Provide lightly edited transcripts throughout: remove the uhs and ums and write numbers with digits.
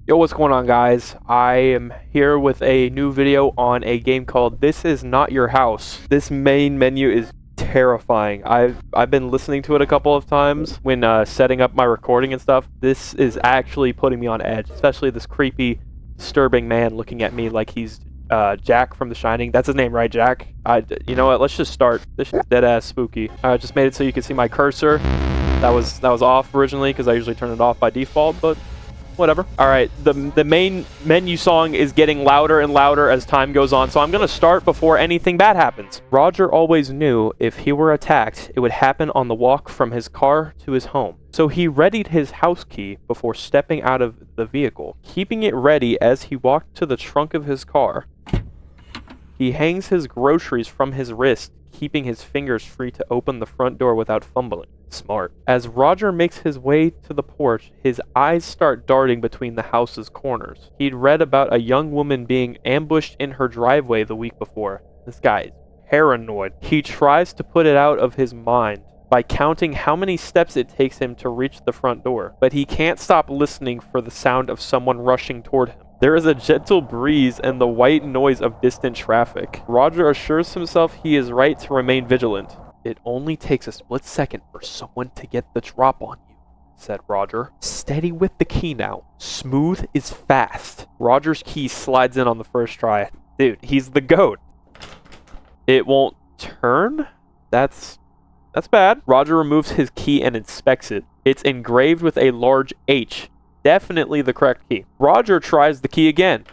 Yo, what's going on, guys? I am here with a new video on a game called This Is Not Your House. This main menu is terrifying. I've been listening to it a couple of times when setting up my recording and stuff. This is actually putting me on edge, especially this creepy, disturbing man looking at me like he's Jack from The Shining. That's his name, right, Jack? You know what? Let's just start. This shit's dead ass spooky. I just made it so you can see my cursor. That was off originally because I usually turn it off by default, but whatever. All right, the main menu song is getting louder and louder as time goes on, so I'm gonna start before anything bad happens. Roger always knew if he were attacked, it would happen on the walk from his car to his home. So he readied his house key before stepping out of the vehicle. Keeping it ready as he walked to the trunk of his car, he hangs his groceries from his wrist, keeping his fingers free to open the front door without fumbling. Smart. As Roger makes his way to the porch, his eyes start darting between the house's corners. He'd read about a young woman being ambushed in her driveway the week before. This guy is paranoid. He tries to put it out of his mind by counting how many steps it takes him to reach the front door, but he can't stop listening for the sound of someone rushing toward him. There is a gentle breeze and the white noise of distant traffic. Roger assures himself he is right to remain vigilant. It only takes a split second for someone to get the drop on you, said Roger. Steady with the key now. Smooth is fast. Roger's key slides in on the first try. Dude, he's the GOAT. It won't turn? That's bad. Roger removes his key and inspects it. It's engraved with a large H. Definitely the correct key. Roger tries the key again.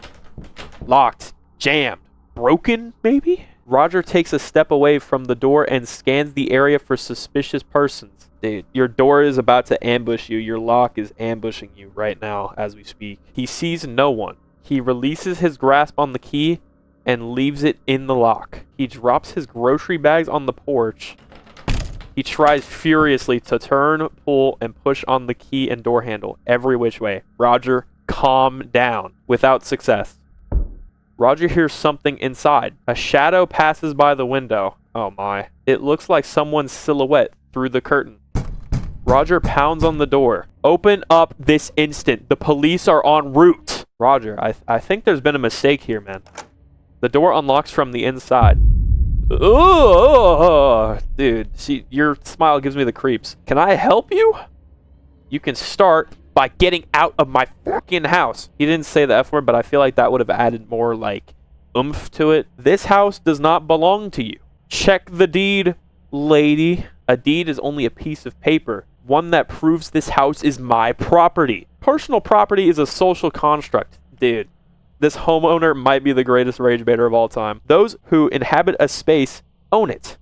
Locked. Jammed. Broken, maybe? Roger takes a step away from the door and scans the area for suspicious persons. Dude, your door is about to ambush you. Your lock is ambushing you right now as we speak. He sees no one. He releases his grasp on the key and leaves it in the lock. He drops his grocery bags on the porch. He tries furiously to turn, pull, and push on the key and door handle every which way. Roger, calm down. Without success. Roger hears something inside. A shadow passes by the window. Oh my. It looks like someone's silhouette through the curtain. Roger pounds on the door. Open up this instant. The police are en route. Roger, I think there's been a mistake here, man. The door unlocks from the inside. Oh, dude, see, your smile gives me the creeps. Can I help you? You can start by getting out of my fucking house. He didn't say the F word, but I feel like that would have added more, like, oomph to it. This house does not belong to you. Check the deed, lady. A deed is only a piece of paper, one that proves this house is my property. Personal property is a social construct. Dude, this homeowner might be the greatest rage baiter of all time. Those who inhabit a space own it.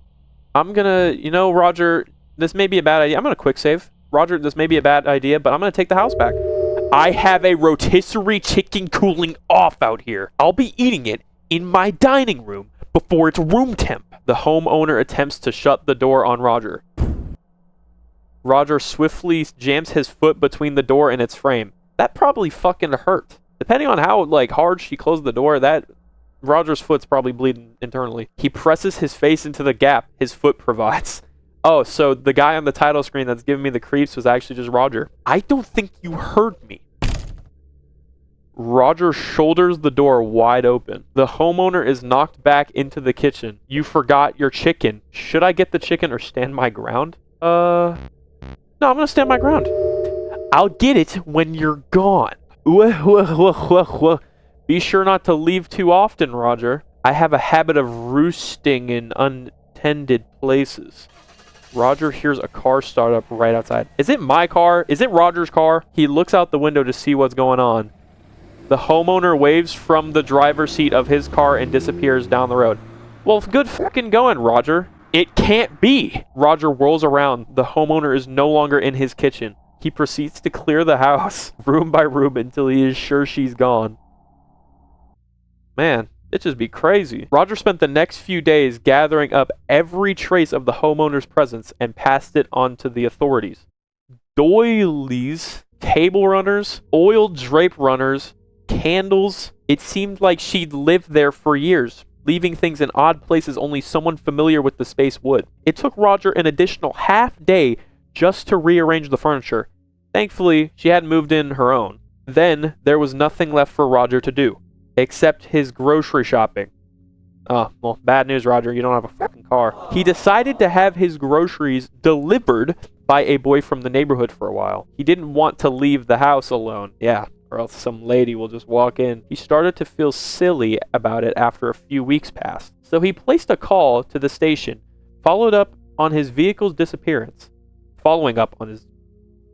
I'm gonna, Roger, this may be a bad idea. I'm gonna quick save. Roger, this may be a bad idea, but I'm going to take the house back. I have a rotisserie chicken cooling off out here. I'll be eating it in my dining room before it's room temp. The homeowner attempts to shut the door on Roger. Roger swiftly jams his foot between the door and its frame. That probably fucking hurt. Depending on how, hard she closed the door, Roger's foot's probably bleeding internally. He presses his face into the gap his foot provides. Oh, so the guy on the title screen that's giving me the creeps was actually just Roger. I don't think you heard me. Roger shoulders the door wide open. The homeowner is knocked back into the kitchen. You forgot your chicken. Should I get the chicken or stand my ground? No, I'm gonna stand my ground. I'll get it when you're gone. Be sure not to leave too often, Roger. I have a habit of roosting in untended places. Roger hears a car start up right outside. Is it my car? Is it Roger's car? He looks out the window to see what's going on. The homeowner waves from the driver's seat of his car and disappears down the road. Well, good fucking going, Roger. It can't be. Roger whirls around. The homeowner is no longer in his kitchen. He proceeds to clear the house, room by room, until he is sure she's gone. Man. It just be crazy. Roger spent the next few days gathering up every trace of the homeowner's presence and passed it on to the authorities. Doilies, table runners, oil drape runners, candles. It seemed like she'd lived there for years, leaving things in odd places only someone familiar with the space would. It took Roger an additional half day just to rearrange the furniture. Thankfully, she hadn't moved in her own. Then there was nothing left for Roger to do, except his grocery shopping. Oh, well, bad news, Roger. You don't have a fucking car. He decided to have his groceries delivered by a boy from the neighborhood for a while. He didn't want to leave the house alone. Yeah, or else some lady will just walk in. He started to feel silly about it after a few weeks passed. So he placed a call to the station, following up on his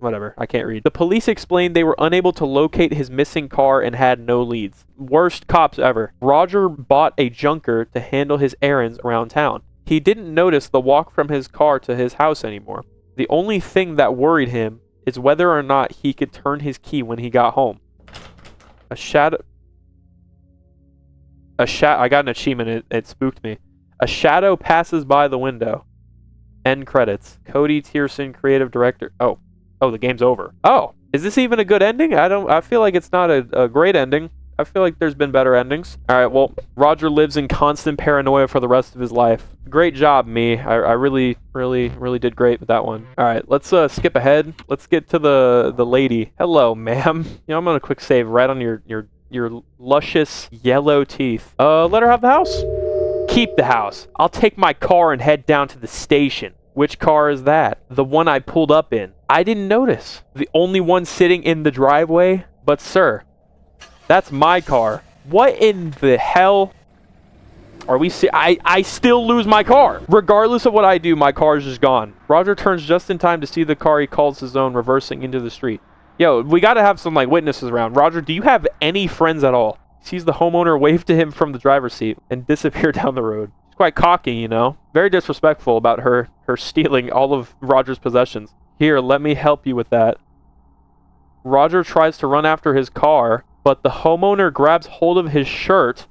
whatever, I can't read. The police explained they were unable to locate his missing car and had no leads. Worst cops ever. Roger bought a junker to handle his errands around town. He didn't notice the walk from his car to his house anymore. The only thing that worried him is whether or not he could turn his key when he got home. I got an achievement, it spooked me. A shadow passes by the window. End credits. Cody Tierson, creative director. Oh, the game's over. Oh, is this even a good ending? I feel like it's not a great ending. I feel like there's been better endings. All right, well, Roger lives in constant paranoia for the rest of his life. Great job, me. I really did great with that one. All right, let's skip ahead. Let's get to the lady. Hello, ma'am. I'm gonna quick save right on your luscious yellow teeth. Let her have the house. Keep the house. I'll take my car and head down to the station. Which car is that? The one I pulled up in. I didn't notice. The only one sitting in the driveway? But sir, that's my car. What in the hell are we I still lose my car. Regardless of what I do, my car is just gone. Roger turns just in time to see the car he calls his own reversing into the street. Yo, we gotta have some witnesses around. Roger, do you have any friends at all? Sees the homeowner wave to him from the driver's seat and disappear down the road. Quite cocky, very disrespectful about her stealing all of Roger's possessions. Here, let me help you with that. Roger tries to run after his car, but the homeowner grabs hold of his shirt.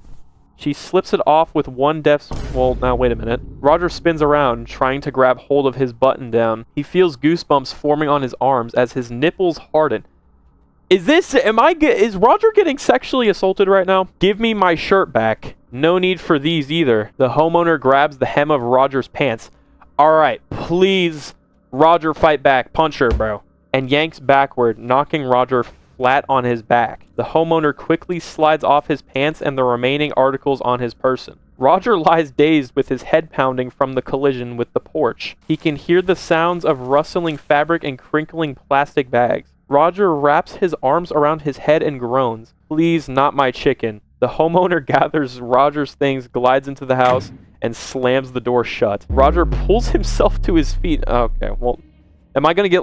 She slips it off with one now wait a minute. Roger spins around, trying to grab hold of his button down. He feels goosebumps forming on his arms as his nipples harden. Is Roger getting sexually assaulted right now? Give me my shirt back. No need for these either. The homeowner grabs the hem of Roger's pants. Alright, please, Roger, fight back. Punch her, bro. And yanks backward, knocking Roger flat on his back. The homeowner quickly slides off his pants and the remaining articles on his person. Roger lies dazed with his head pounding from the collision with the porch. He can hear the sounds of rustling fabric and crinkling plastic bags. Roger wraps his arms around his head and groans. Please, not my chicken. The homeowner gathers Roger's things, glides into the house, and slams the door shut. Roger pulls himself to his feet. Okay, well, am I going to get,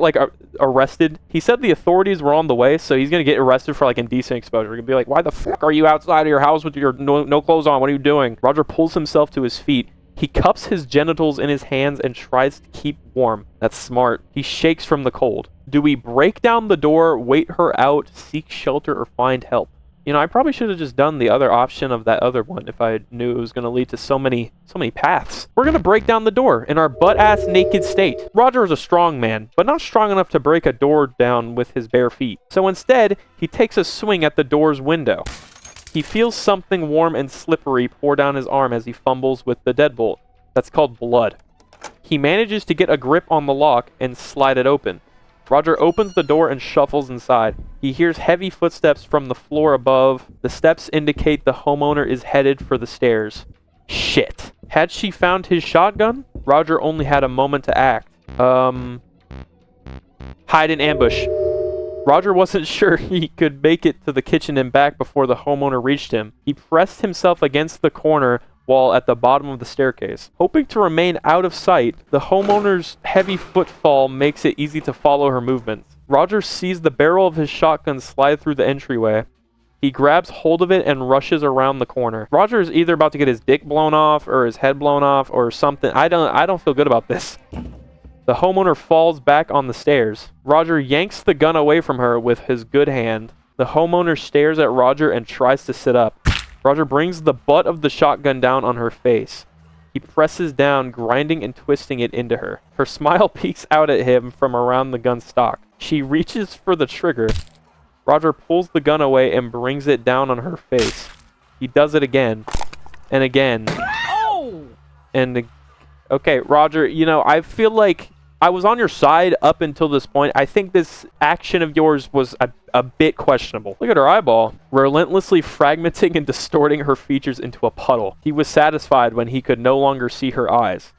arrested? He said the authorities were on the way, so he's going to get arrested for, indecent exposure. He's going to be like, why the fuck are you outside of your house with your no clothes on? What are you doing? Roger pulls himself to his feet. He cups his genitals in his hands and tries to keep warm. That's smart. He shakes from the cold. Do we break down the door, wait her out, seek shelter, or find help? I probably should have just done the other option of that other one if I knew it was going to lead to so many paths. We're going to break down the door in our butt-ass naked state. Roger is a strong man, but not strong enough to break a door down with his bare feet. So instead, he takes a swing at the door's window. He feels something warm and slippery pour down his arm as he fumbles with the deadbolt. That's called blood. He manages to get a grip on the lock and slide it open. Roger opens the door and shuffles inside. He hears heavy footsteps from the floor above. The steps indicate the homeowner is headed for the stairs. Shit. Had she found his shotgun? Roger only had a moment to act. Hide in ambush. Roger wasn't sure he could make it to the kitchen and back before the homeowner reached him. He pressed himself against the corner wall at the bottom of the staircase. Hoping to remain out of sight, the homeowner's heavy footfall makes it easy to follow her movements. Roger sees the barrel of his shotgun slide through the entryway. He grabs hold of it and rushes around the corner. Roger is either about to get his dick blown off or his head blown off or something. I don't feel good about this. The homeowner falls back on the stairs. Roger yanks the gun away from her with his good hand. The homeowner stares at Roger and tries to sit up. Roger brings the butt of the shotgun down on her face. He presses down, grinding and twisting it into her. Her smile peeks out at him from around the gun stock. She reaches for the trigger. Roger pulls the gun away and brings it down on her face. He does it again. And again. Oh! And okay, Roger, I feel like I was on your side up until this point. I think this action of yours was a bit questionable. Look at her eyeball. Relentlessly fragmenting and distorting her features into a puddle. He was satisfied when he could no longer see her eyes.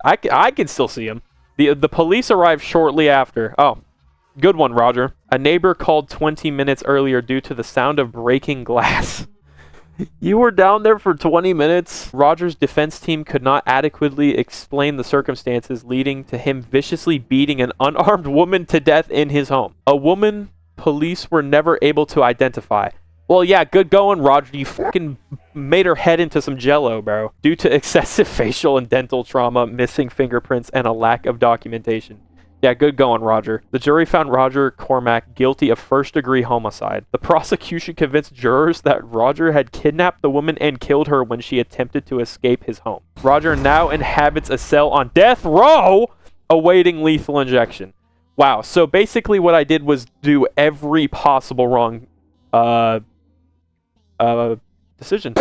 I can still see him. The police arrived shortly after. Oh, good one, Roger. A neighbor called 20 minutes earlier due to the sound of breaking glass. You were down there for 20 minutes? Roger's defense team could not adequately explain the circumstances leading to him viciously beating an unarmed woman to death in his home. A woman police were never able to identify. Well, yeah, good going, Roger. You fucking made her head into some jello, bro. Due to excessive facial and dental trauma, missing fingerprints, and a lack of documentation. Yeah, good going, Roger. The jury found Roger Cormack guilty of first-degree homicide. The prosecution convinced jurors that Roger had kidnapped the woman and killed her when she attempted to escape his home. Roger now inhabits a cell on death row, awaiting lethal injection. Wow, so basically what I did was do every possible wrong decision.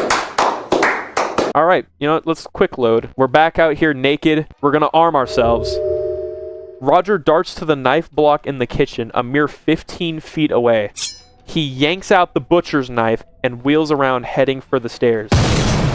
Alright, you know what? Let's quick load. We're back out here naked. We're gonna arm ourselves. Roger darts to the knife block in the kitchen, a mere 15 feet away. He yanks out the butcher's knife and wheels around, heading for the stairs.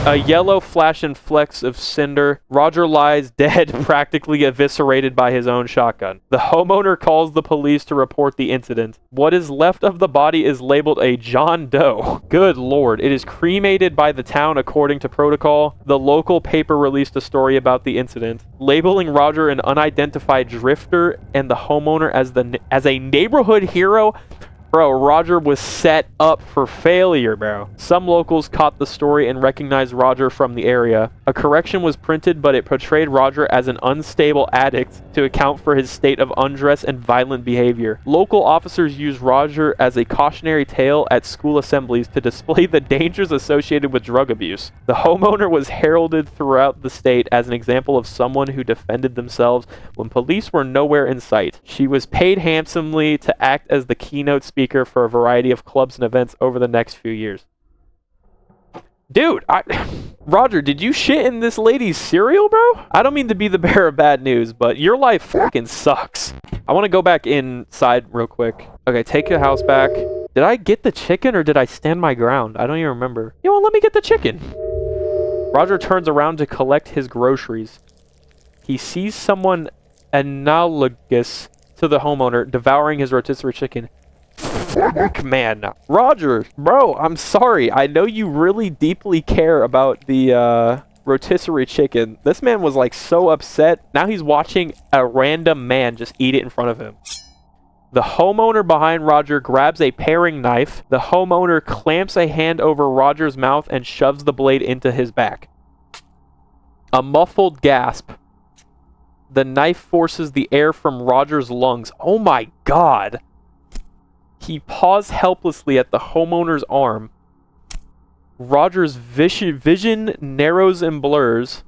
A yellow flash and flecks of cinder. Roger lies dead, practically eviscerated by his own shotgun. The homeowner calls the police to report the incident. What is left of the body is labeled a John Doe. Good lord, it is cremated by the town according to protocol. The local paper released a story about the incident, labeling Roger an unidentified drifter and the homeowner as a neighborhood hero. Bro, Roger was set up for failure, bro. Some locals caught the story and recognized Roger from the area. A correction was printed, but it portrayed Roger as an unstable addict to account for his state of undress and violent behavior. Local officers used Roger as a cautionary tale at school assemblies to display the dangers associated with drug abuse. The homeowner was heralded throughout the state as an example of someone who defended themselves when police were nowhere in sight. She was paid handsomely to act as the keynote speaker for a variety of clubs and events over the next few years. Dude, Roger, did you shit in this lady's cereal, bro? I don't mean to be the bearer of bad news, but your life fucking sucks. I want to go back inside real quick. Okay, take the house back. Did I get the chicken or did I stand my ground? I don't even remember. You know what? Let me get the chicken. Roger turns around to collect his groceries. He sees someone analogous to the homeowner devouring his rotisserie chicken. Man, Roger, bro, I'm sorry. I know you really deeply care about the rotisserie chicken. This man was like so upset. Now he's watching a random man just eat it in front of him. The homeowner behind Roger grabs a paring knife. The homeowner clamps a hand over Roger's mouth and shoves the blade into his back. A muffled gasp. The knife forces the air from Roger's lungs. Oh my god. He paws helplessly at the homeowner's arm. Roger's vision narrows and blurs.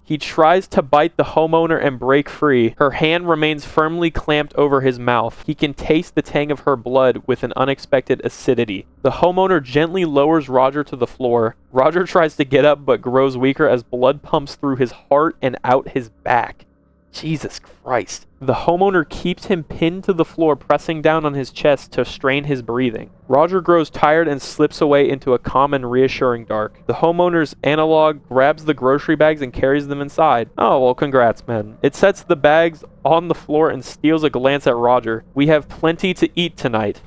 He tries to bite the homeowner and break free. Her hand remains firmly clamped over his mouth. He can taste the tang of her blood with an unexpected acidity. The homeowner gently lowers Roger to the floor. Roger tries to get up but grows weaker as blood pumps through his heart and out his back. Jesus Christ. The homeowner keeps him pinned to the floor, pressing down on his chest to strain his breathing. Roger grows tired and slips away into a calm and reassuring dark. The homeowner's analog grabs the grocery bags and carries them inside. Oh, well, congrats, man. It sets the bags on the floor and steals a glance at Roger. We have plenty to eat tonight.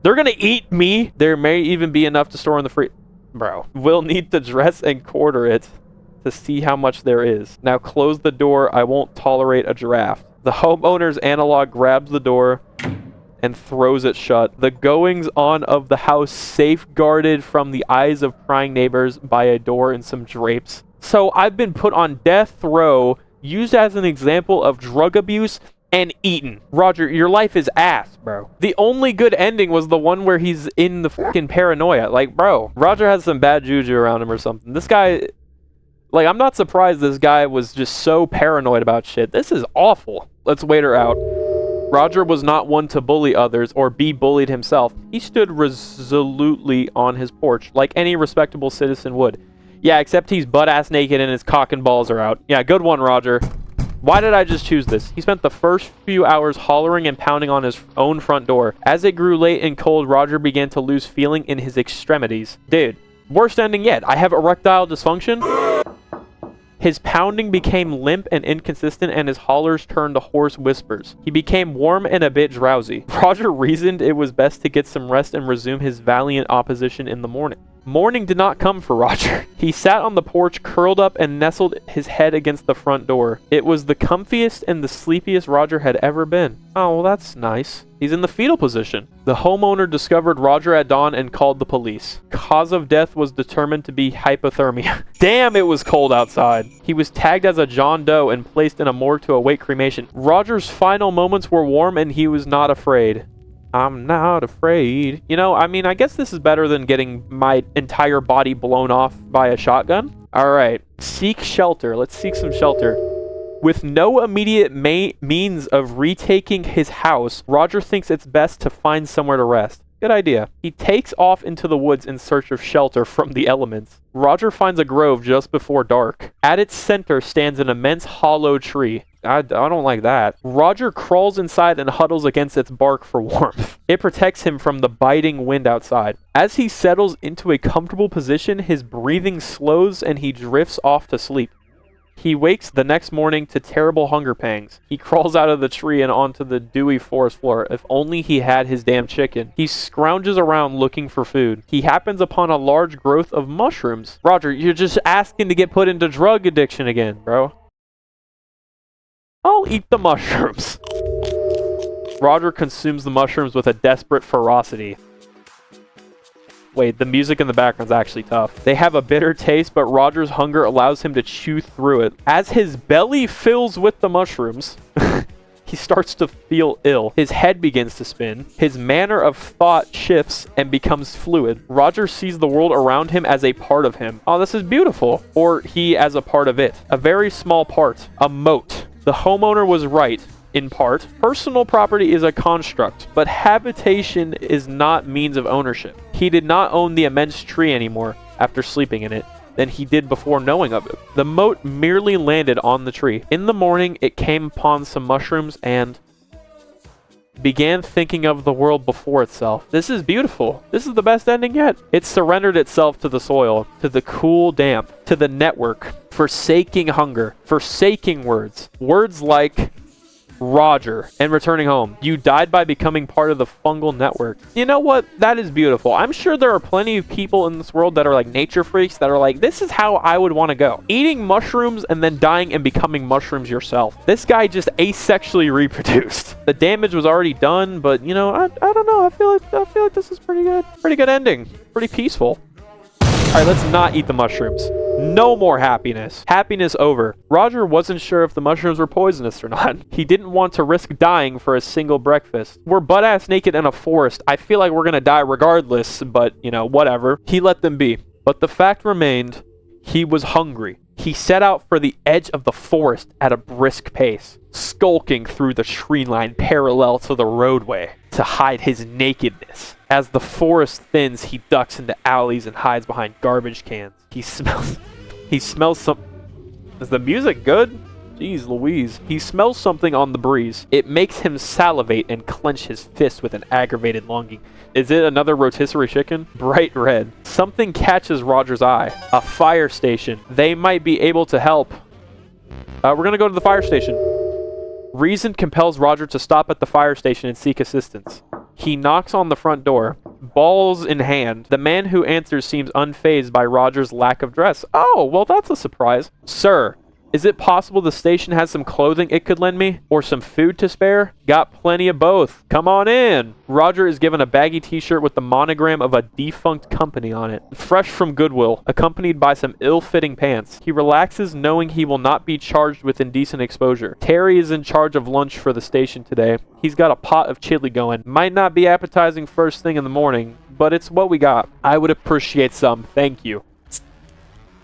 They're gonna eat me? There may even be enough to store in the fridge. Bro, we'll need to dress and quarter it to see how much there is. Now close the door. I won't tolerate a draft. The homeowner's analog grabs the door and throws it shut. The goings on of the house safeguarded from the eyes of prying neighbors by a door and some drapes. So I've been put on death row, used as an example of drug abuse, and eaten. Roger, your life is ass, bro. The only good ending was the one where he's in the fucking paranoia. Like, bro, Roger has some bad juju around him or something. This guy... Like, I'm not surprised this guy was just so paranoid about shit. This is awful. Let's wait her out. Roger was not one to bully others or be bullied himself. He stood resolutely on his porch, like any respectable citizen would. Yeah, except he's butt-ass naked and his cock and balls are out. Yeah, good one, Roger. Why did I just choose this? He spent the first few hours hollering and pounding on his own front door. As it grew late and cold, Roger began to lose feeling in his extremities. Dude, worst ending yet. I have erectile dysfunction. His pounding became limp and inconsistent, and his hollers turned to hoarse whispers. He became warm and a bit drowsy. Roger reasoned it was best to get some rest and resume his valiant opposition in the morning. Morning did not come for Roger. He sat on the porch, curled up, and nestled his head against the front door. It was the comfiest and the sleepiest Roger had ever been. Oh, well, that's nice. He's in the fetal position. The homeowner discovered Roger at dawn and called the police. Cause of death was determined to be hypothermia. Damn, it was cold outside. He was tagged as a John Doe and placed in a morgue to await cremation. Roger's final moments were warm, and he was not afraid. I'm not afraid. You know, I mean, I guess this is better than getting my entire body blown off by a shotgun. All right, seek shelter. Let's seek some shelter. With no immediate means of retaking his house, Roger thinks it's best to find somewhere to rest. Good idea. He takes off into the woods in search of shelter from the elements. Roger finds a grove just before dark. At its center stands an immense hollow tree. I don't like that. Roger crawls inside and huddles against its bark for warmth. It protects him from the biting wind outside. As he settles into a comfortable position, his breathing slows and he drifts off to sleep. He wakes the next morning to terrible hunger pangs. He crawls out of the tree and onto the dewy forest floor. If only he had his damn chicken. He scrounges around looking for food. He happens upon a large growth of mushrooms. Roger, you're just asking to get put into drug addiction again, bro. I'll eat the mushrooms. Roger consumes the mushrooms with a desperate ferocity. Wait, the music in the background's actually tough. They have a bitter taste, but Roger's hunger allows him to chew through it. As his belly fills with the mushrooms, he starts to feel ill. His head begins to spin. His manner of thought shifts and becomes fluid. Roger sees the world around him as a part of him. Oh, this is beautiful. Or he as a part of it. A very small part. A moat. The homeowner was right. In part, personal property is a construct, but habitation is not means of ownership. He did not own the immense tree anymore after sleeping in it than he did before knowing of it. The moat merely landed on the tree. In the morning, it came upon some mushrooms and began thinking of the world before itself. This is beautiful. This is the best ending yet. It surrendered itself to the soil, to the cool damp, to the network, forsaking hunger, forsaking words. Words like Roger and returning home. You died by becoming part of the fungal network. You know what? That is beautiful. I'm sure there are plenty of people in this world that are like nature freaks that are like, this is how I would want to go. Eating mushrooms and then dying and becoming mushrooms yourself. This guy just asexually reproduced. The damage was already done, but you know, I don't know. I feel like this is pretty good. Pretty good ending. Pretty peaceful. All right, let's not eat the mushrooms. No more happiness. Happiness over. Roger wasn't sure if the mushrooms were poisonous or not. He didn't want to risk dying for a single breakfast. We're butt-ass naked in a forest. I feel like we're gonna die regardless, but, you know, whatever. He let them be. But the fact remained, he was hungry. He set out for the edge of the forest at a brisk pace, skulking through the tree line parallel to the roadway to hide his nakedness. As the forest thins, he ducks into alleys and hides behind garbage cans. He smells some... Is the music good? Jeez Louise. He smells something on the breeze. It makes him salivate and clench his fist with an aggravated longing. Is it another rotisserie chicken? Bright red. Something catches Roger's eye. A fire station. They might be able to help. We're gonna go to the fire station. Reason compels Roger to stop at the fire station and seek assistance. He knocks on the front door, balls in hand. The man who answers seems unfazed by Roger's lack of dress. Oh, well, that's a surprise. Sir, is it possible the station has some clothing it could lend me? Or some food to spare? Got plenty of both. Come on in. Roger is given a baggy t-shirt with the monogram of a defunct company on it. Fresh from Goodwill, accompanied by some ill-fitting pants. He relaxes knowing he will not be charged with indecent exposure. Terry is in charge of lunch for the station today. He's got a pot of chili going. Might not be appetizing first thing in the morning, but it's what we got. I would appreciate some. Thank you.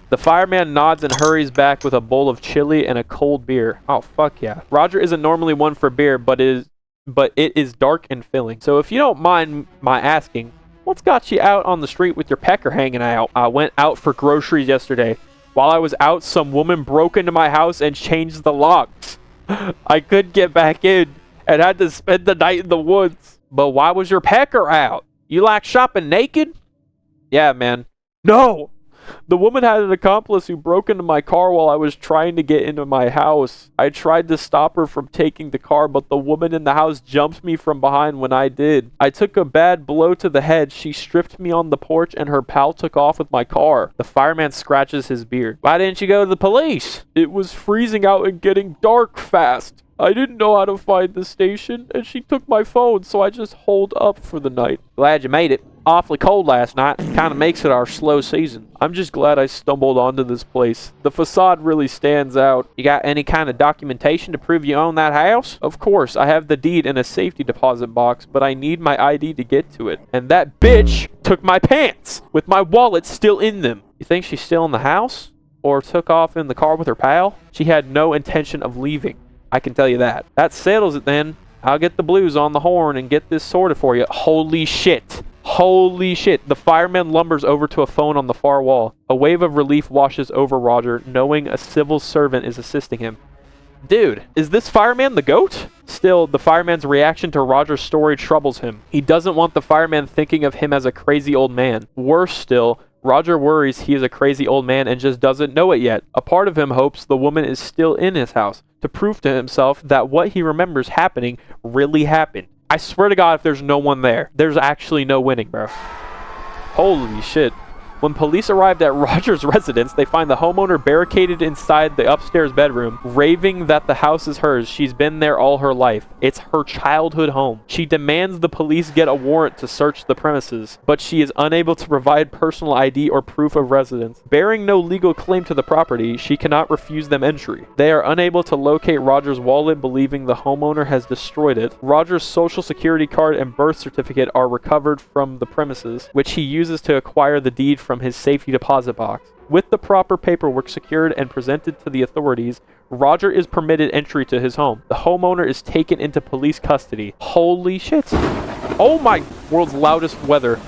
The fireman nods and hurries back with a bowl of chili and a cold beer. Oh, fuck yeah. Roger isn't normally one for beer, but it is dark and filling. So if you don't mind my asking, what's got you out on the street with your pecker hanging out? I went out for groceries yesterday. While I was out, some woman broke into my house and changed the locks. I couldn't get back in and had to spend the night in the woods. But why was your pecker out? You like shopping naked? Yeah, man. No! The woman had an accomplice who broke into my car while I was trying to get into my house. I tried to stop her from taking the car, but the woman in the house jumped me from behind when I did. I took a bad blow to the head. She stripped me on the porch and her pal took off with my car. The fireman scratches his beard. Why didn't you go to the police? It was freezing out and getting dark fast. I didn't know how to find the station, and she took my phone, so I just holed up for the night. Glad you made it. Awfully cold last night. Kind of makes it our slow season. I'm just glad I stumbled onto this place. The facade really stands out. You got any kind of documentation to prove you own that house? Of course, I have the deed in a safety deposit box, but I need my ID to get to it. And that bitch took my pants, with my wallet still in them. You think she's still in the house? Or took off in the car with her pal? She had no intention of leaving. I can tell you that. That settles it then. I'll get the blues on the horn and get this sorted for you. Holy shit. Holy shit. The fireman lumbers over to a phone on the far wall. A wave of relief washes over Roger, knowing a civil servant is assisting him. Dude, is this fireman the GOAT? Still, the fireman's reaction to Roger's story troubles him. He doesn't want the fireman thinking of him as a crazy old man. Worse still, Roger worries he is a crazy old man and just doesn't know it yet. A part of him hopes the woman is still in his house to prove to himself that what he remembers happening really happened. I swear to God, if there's no one there, there's actually no winning, bro. Holy shit. When police arrived at Roger's residence, they find the homeowner barricaded inside the upstairs bedroom, raving that the house is hers. She's been there all her life. It's her childhood home. She demands the police get a warrant to search the premises, but she is unable to provide personal ID or proof of residence. Bearing no legal claim to the property, she cannot refuse them entry. They are unable to locate Roger's wallet, believing the homeowner has destroyed it. Roger's social security card and birth certificate are recovered from the premises, which he uses to acquire the deed from his safety deposit box. With the proper paperwork secured and presented to the authorities, Roger is permitted entry to his home. The homeowner is taken into police custody. Holy shit. Oh my, world's loudest weather.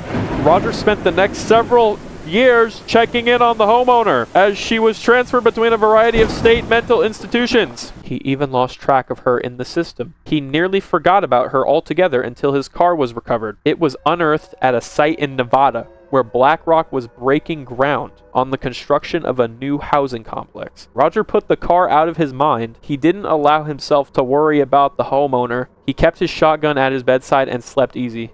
Roger spent the next several years checking in on the homeowner as she was transferred between a variety of state mental institutions. He even lost track of her in the system. He nearly forgot about her altogether until his car was recovered. It was unearthed at a site in Nevada where BlackRock was breaking ground on the construction of a new housing complex. Roger put the car out of his mind. He didn't allow himself to worry about the homeowner. He kept his shotgun at his bedside and slept easy.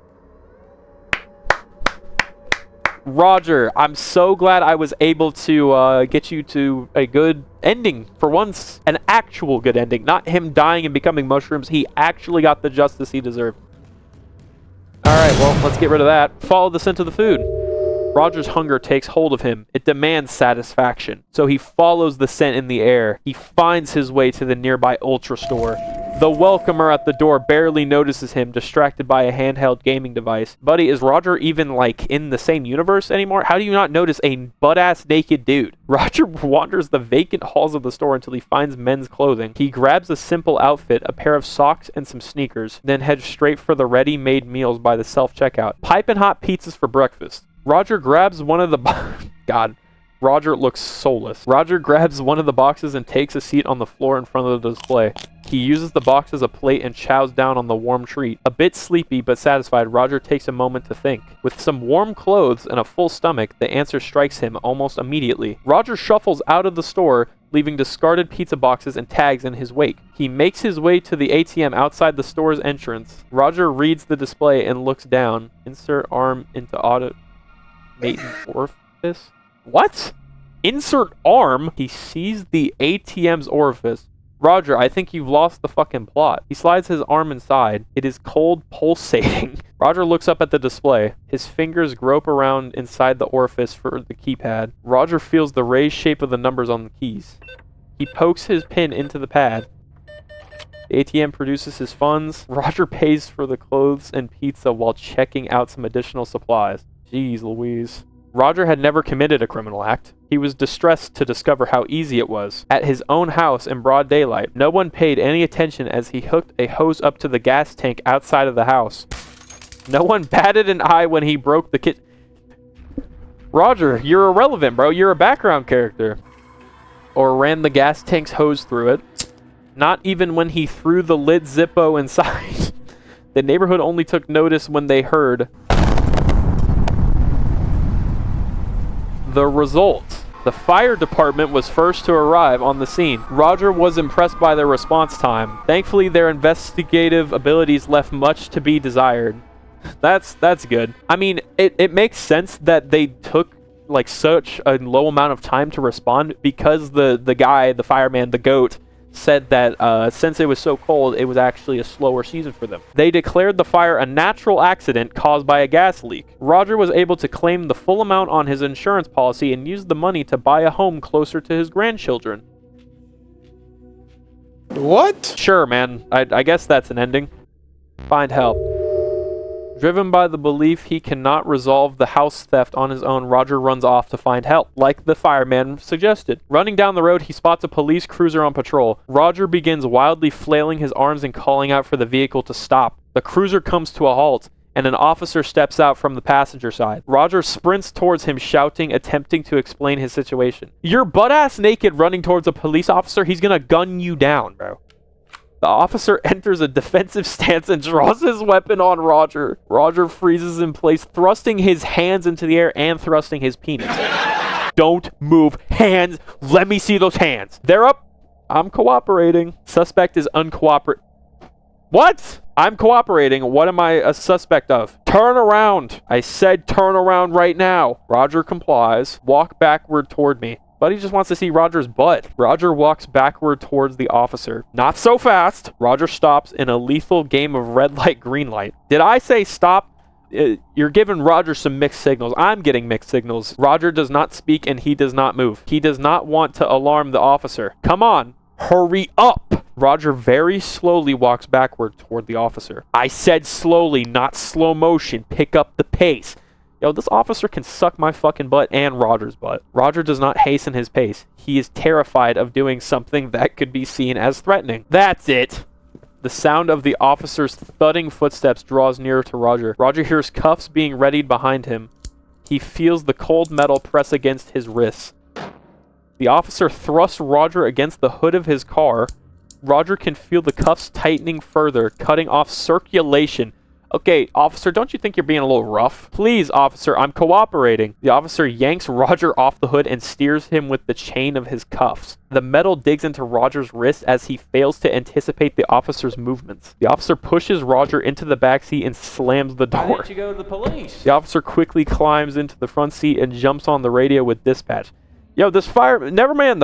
Roger, I'm so glad I was able to get you to a good ending for once. An actual good ending. Not him dying and becoming mushrooms. He actually got the justice he deserved. Alright, well, let's get rid of that. Follow the scent of the food. Roger's hunger takes hold of him. It demands satisfaction. So he follows the scent in the air. He finds his way to the nearby Ultra store. The welcomer at the door barely notices him, distracted by a handheld gaming device. Buddy, is Roger even, like, in the same universe anymore? How do you not notice a butt-ass naked dude? Roger wanders the vacant halls of the store until he finds men's clothing. He grabs a simple outfit, a pair of socks and some sneakers, then heads straight for the ready-made meals by the self-checkout. Piping hot pizzas for breakfast. Roger grabs one of the... God. Roger looks soulless. Roger grabs one of the boxes and takes a seat on the floor in front of the display. He uses the box as a plate and chows down on the warm treat. A bit sleepy but satisfied, Roger takes a moment to think. With some warm clothes and a full stomach, the answer strikes him almost immediately. Roger shuffles out of the store, leaving discarded pizza boxes and tags in his wake. He makes his way to the ATM outside the store's entrance. Roger reads the display and looks down. Insert arm into automated orifice. What? Insert arm? He sees the ATM's orifice. Roger, I think you've lost the fucking plot. He slides his arm inside. It is cold, pulsating. Roger looks up at the display. His fingers grope around inside the orifice for the keypad. Roger feels the raised shape of the numbers on the keys. He pokes his pin into the pad. The ATM produces his funds. Roger pays for the clothes and pizza while checking out some additional supplies. Jeez Louise. Roger had never committed a criminal act. He was distressed to discover how easy it was. At his own house in broad daylight, no one paid any attention as he hooked a hose up to the gas tank outside of the house. No one batted an eye when he broke the Roger, you're irrelevant, bro. You're a background character. Or ran the gas tank's hose through it. Not even when he threw the lit Zippo inside. The neighborhood only took notice when they heard the result. The fire department was first to arrive on the scene. Roger was impressed by their response time. Thankfully, their investigative abilities left much to be desired. That's good. I mean, it makes sense that they took like such a low amount of time to respond, because the guy, the fireman, the goat, said that since it was so cold, it was actually a slower season for them. They declared the fire a natural accident caused by a gas leak. Roger was able to claim the full amount on his insurance policy and used the money to buy a home closer to his grandchildren. What? Sure, man. I guess that's an ending. Find help. Driven by the belief he cannot resolve the house theft on his own, Roger runs off to find help, like the fireman suggested. Running down the road, he spots a police cruiser on patrol. Roger begins wildly flailing his arms and calling out for the vehicle to stop. The cruiser comes to a halt, and an officer steps out from the passenger side. Roger sprints towards him, shouting, attempting to explain his situation. You're butt-ass naked running towards a police officer. He's gonna gun you down, bro. The officer enters a defensive stance and draws his weapon on Roger. Roger freezes in place, thrusting his hands into the air and thrusting his penis. Don't move. Hands. Let me see those hands. They're up. I'm cooperating. Suspect is uncooperating. What? I'm cooperating. What am I a suspect of? Turn around. I said turn around right now. Roger complies. Walk backward toward me. Buddy just wants to see Roger's butt. Roger walks backward towards the officer. Not so fast. Roger stops in a lethal game of red light, green light. Did I say stop? You're giving Roger some mixed signals. I'm getting mixed signals. Roger does not speak and he does not move. He does not want to alarm the officer. Come on. Hurry up. Roger very slowly walks backward toward the officer. I said slowly, not slow motion. Pick up the pace. Yo, this officer can suck my fucking butt and Roger's butt. Roger does not hasten his pace. He is terrified of doing something that could be seen as threatening. That's it. The sound of the officer's thudding footsteps draws nearer to Roger. Roger hears cuffs being readied behind him. He feels the cold metal press against his wrists. The officer thrusts Roger against the hood of his car. Roger can feel the cuffs tightening further, cutting off circulation. Okay, officer, don't you think you're being a little rough? Please, officer, I'm cooperating. The officer yanks Roger off the hood and steers him with the chain of his cuffs. The metal digs into Roger's wrist as he fails to anticipate the officer's movements. The officer pushes Roger into the backseat and slams the door. Why didn't you go to the police? The officer quickly climbs into the front seat and jumps on the radio with dispatch. Yo, this fireman, never mind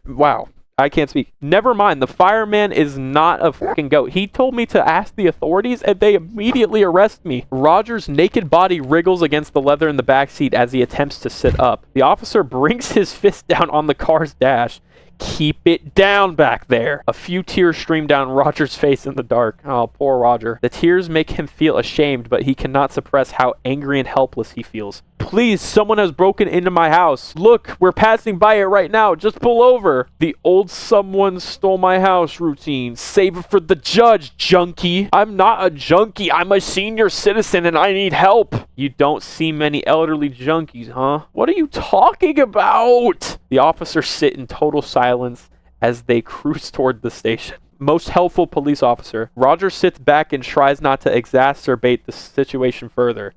wow. I can't speak. Never mind, the fireman is not a fucking goat. He told me to ask the authorities and they immediately arrest me. Roger's naked body wriggles against the leather in the backseat as he attempts to sit up. The officer brings his fist down on the car's dash. Keep it down back there. A few tears stream down Roger's face in the dark. Oh, poor Roger. The tears make him feel ashamed, but he cannot suppress how angry and helpless he feels. Please, someone has broken into my house. Look, we're passing by it right now. Just pull over. The old someone stole my house routine. Save it for the judge, junkie. I'm not a junkie. I'm a senior citizen and I need help. You don't see many elderly junkies, huh? What are you talking about? The officers sit in total silence as they cruise toward the station. Most helpful police officer. Roger sits back and tries not to exacerbate the situation further.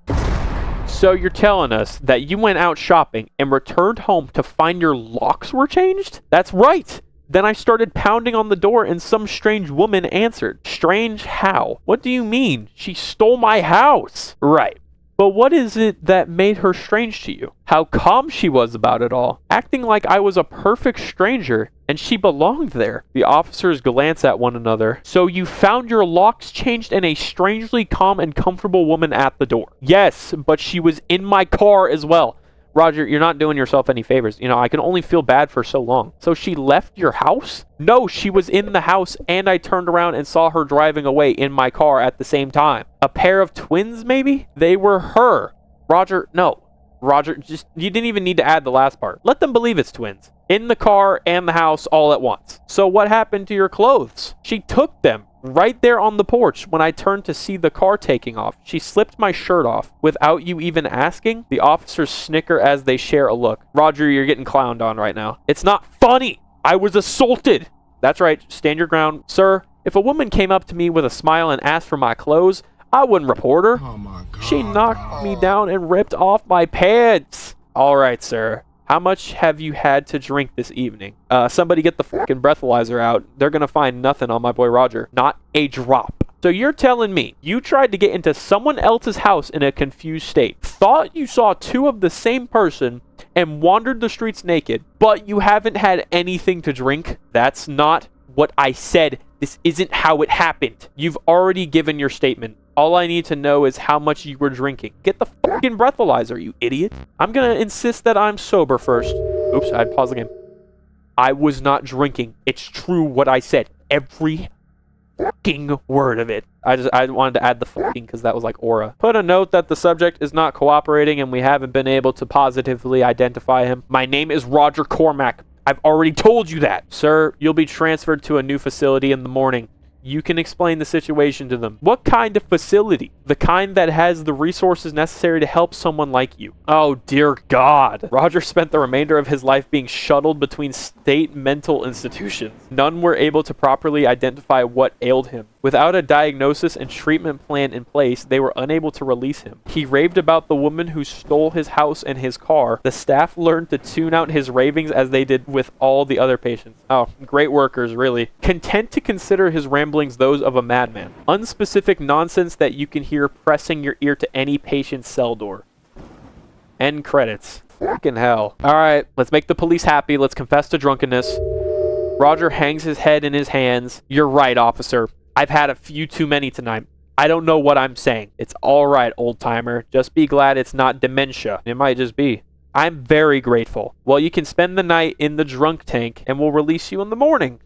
So you're telling us that you went out shopping and returned home to find your locks were changed? That's right. Then I started pounding on the door and some strange woman answered. Strange how? What do you mean? She stole my house. Right. But what is it that made her strange to you? How calm she was about it all, acting like I was a perfect stranger and she belonged there. The officers glance at one another. So you found your locks changed and a strangely calm and comfortable woman at the door. Yes, but she was in my car as well. Roger, you're not doing yourself any favors. You know, I can only feel bad for so long. So she left your house? No, she was in the house and I turned around and saw her driving away in my car at the same time. A pair of twins, maybe? They were her. Roger, no. Roger, you didn't even need to add the last part. Let them believe it's twins. In the car and the house all at once. So what happened to your clothes? She took them. Right there on the porch when I turned to see the car taking off. She slipped my shirt off without you even asking. The officers snicker as they share a look. Roger, you're getting clowned on right now. It's not funny. I was assaulted. That's right, stand your ground. Sir, if a woman came up to me with a smile and asked for my clothes, I wouldn't report her. Oh my God. She knocked me down and ripped off my pants. All right, sir. How much have you had to drink this evening? Somebody get the fucking breathalyzer out. They're gonna find nothing on my boy Roger. Not a drop. So you're telling me you tried to get into someone else's house in a confused state, thought you saw two of the same person, and wandered the streets naked, but you haven't had anything to drink? That's not what I said. This isn't how it happened. You've already given your statement. All I need to know is how much you were drinking. Get the fucking breathalyzer, you idiot. I'm gonna insist that I'm sober first. Oops, I'd pause the game. I was not drinking. It's true what I said. Every fucking word of it. I wanted to add the fucking because that was like aura. Put a note that the subject is not cooperating and we haven't been able to positively identify him. My name is Roger Cormack. I've already told you that. Sir, you'll be transferred to a new facility in the morning. You can explain the situation to them. What kind of facility? The kind that has the resources necessary to help someone like you. Oh, dear God. Roger spent the remainder of his life being shuttled between state mental institutions. None were able to properly identify what ailed him. Without a diagnosis and treatment plan in place, they were unable to release him. He raved about the woman who stole his house and his car. The staff learned to tune out his ravings as they did with all the other patients. Oh, great workers, really. Content to consider his ramblings those of a madman. Unspecific nonsense that you can hear pressing your ear to any patient's cell door. End credits. Fucking hell. Alright, let's make the police happy. Let's confess to drunkenness. Roger hangs his head in his hands. You're right, officer. I've had a few too many tonight. I don't know what I'm saying. It's all right, old-timer. Just be glad it's not dementia. It might just be. I'm very grateful. Well, you can spend the night in the drunk tank, and we'll release you in the morning.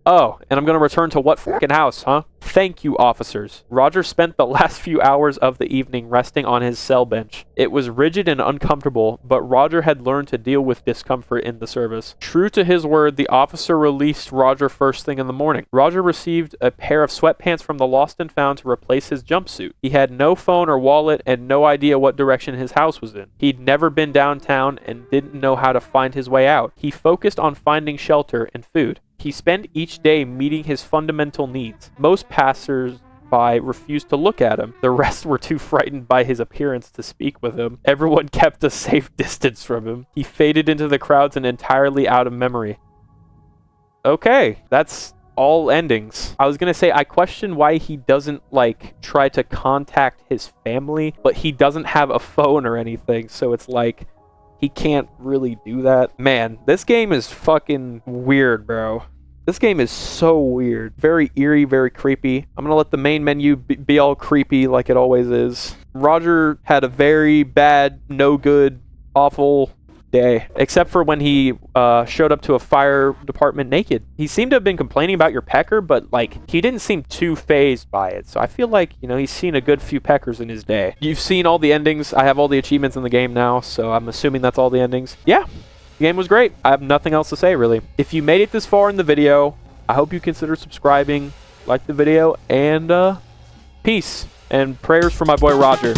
Oh, and I'm going to return to what fucking house, huh? Thank you, officers. Roger spent the last few hours of the evening resting on his cell bench. It was rigid and uncomfortable, but Roger had learned to deal with discomfort in the service. True to his word, the officer released Roger first thing in the morning. Roger received a pair of sweatpants from the lost and found to replace his jumpsuit. He had no phone or wallet and no idea what direction his house was in. He'd never been downtown and didn't know how to find his way out. He focused on finding shelter and food. He spent each day meeting his fundamental needs. Most passers-by refused to look at him. The rest were too frightened by his appearance to speak with him. Everyone kept a safe distance from him. He faded into the crowds and entirely out of memory. Okay, that's all endings. I was gonna say, I question why he doesn't, like, try to contact his family, but he doesn't have a phone or anything, so it's like, he can't really do that. Man, this game is fucking weird, bro. This game is so weird. Very eerie, very creepy. I'm gonna let the main menu be all creepy like it always is. Roger had a very bad, no good, awful day. Except for when he showed up to a fire department naked. He seemed to have been complaining about your pecker, but like, he didn't seem too fazed by it. So I feel like, you know, he's seen a good few peckers in his day. You've seen all the endings. I have all the achievements in the game now, so I'm assuming that's all the endings. Yeah. The game was great. I have nothing else to say, really. If you made it this far in the video, I hope you consider subscribing, like the video, and peace. And prayers for my boy Roger.